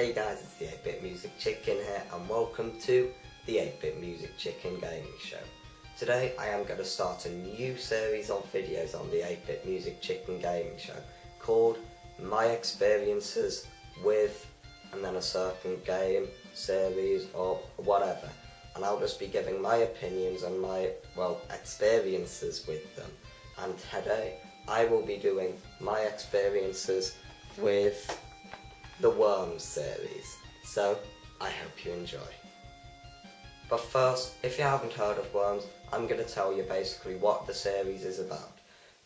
Hey guys, it's the 8-Bit Music Chicken here and welcome to the 8-Bit Music Chicken Gaming Show. Today I am going to start a new series of videos on the 8-Bit Music Chicken Gaming Show called My Experiences with, and then a certain game, series or whatever. And I'll just be giving my opinions and my, experiences with them. And today I will be doing my experiences with the Worms series, so I hope you enjoy. But first, if you haven't heard of Worms, I'm going to tell you basically what the series is about.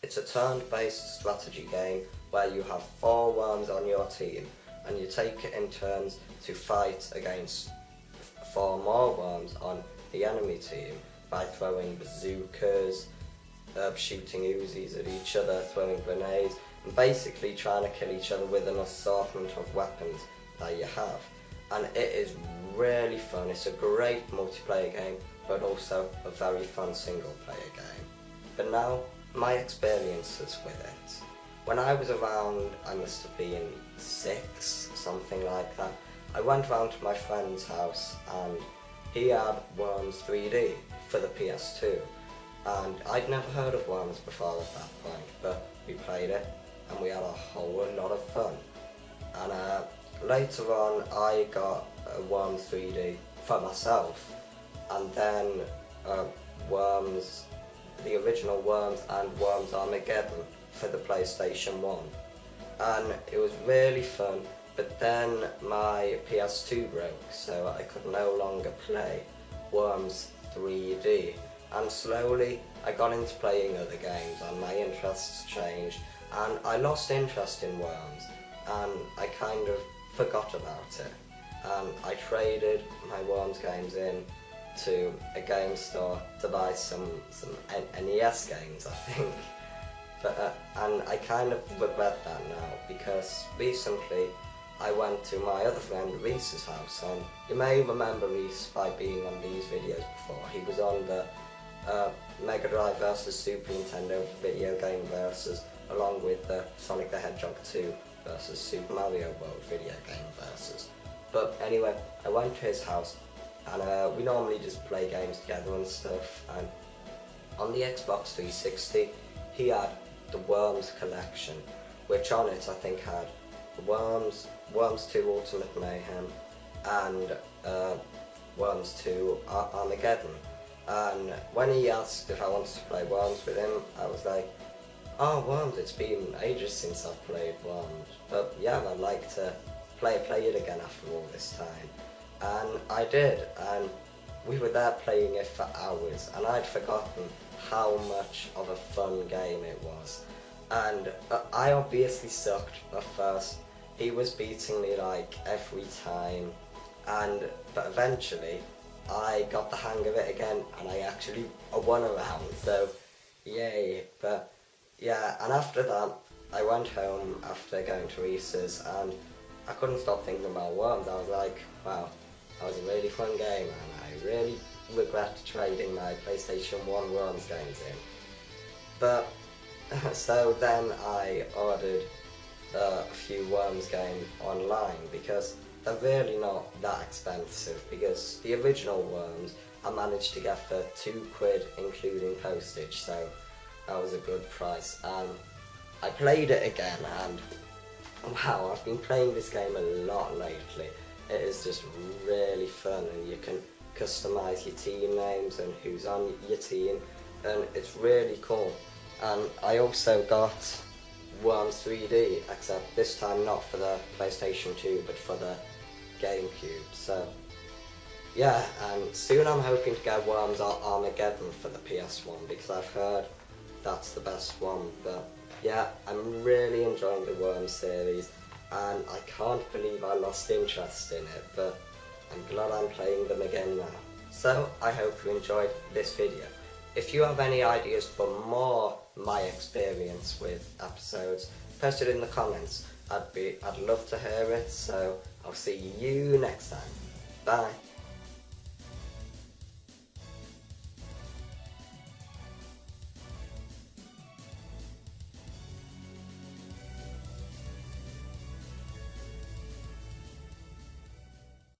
It's a turn-based strategy game where you have 4 worms on your team and you take it in turns to fight against 4 more worms on the enemy team by throwing bazookas, shooting Uzis at each other, throwing grenades, and basically trying to kill each other with an assortment of weapons that you have. And it is really fun. It's a great multiplayer game, but also a very fun single player game. But now, my experiences with it. When I was around, I must have been 6, something like that, I went round to my friend's house and he had Worms 3D for the PS2. And I'd never heard of Worms before at that point, but we played it and we had a whole lot of fun. And later on I got Worms 3D for myself, and then Worms, the original Worms and Worms Armageddon for the PlayStation 1. And it was really fun, but then my PS2 broke, so I could no longer play Worms 3D. And slowly I got into playing other games and my interests changed and I lost interest in Worms and I kind of forgot about it. And I traded my Worms games in to a game store to buy some NES games, I think. But, and I kind of regret that now because recently I went to my other friend Reese's house, and you may remember Reese by being on these videos before. He was on the Mega Drive versus Super Nintendo video game versus, along with the Sonic the Hedgehog 2 versus Super Mario World video game versus. But anyway, I went to his house and we normally just play games together and stuff, and on the Xbox 360 he had the Worms collection, which on it I think had Worms 2 Ultimate Mayhem and Worms 2 Armageddon. And when he asked if I wanted to play Worms with him, I was like, oh, Worms, it's been ages since I've played Worms, but yeah, I'd like to play it again after all this time. And I did, and we were there playing it for hours, and I'd forgotten how much of a fun game it was. And I obviously sucked at first. He was beating me like every time, but eventually I got the hang of it again and I actually won a round, so yay. But yeah, and after that I went home after going to Reese's and I couldn't stop thinking about Worms. I was like, wow, that was a really fun game and I really regret trading my PlayStation 1 Worms games in. But so then I ordered a few Worms games online because they're really not that expensive, because the original Worms I managed to get for £2 including postage, so that was a good price. And I played it again and wow, I've been playing this game a lot lately. It is just really fun and you can customise your team names and who's on your team, and it's really cool. And I also got Worms 3D, except this time not for the PlayStation 2 but for the GameCube. So yeah, and soon I'm hoping to get Worms Armageddon for the PS1 because I've heard that's the best one. But yeah, I'm really enjoying the Worms series and I can't believe I lost interest in it, but I'm glad I'm playing them again now. So I hope you enjoyed this video. If you have any ideas for more my experience with episodes, post it in the comments. I'd love to hear it, so I'll see you next time. Bye.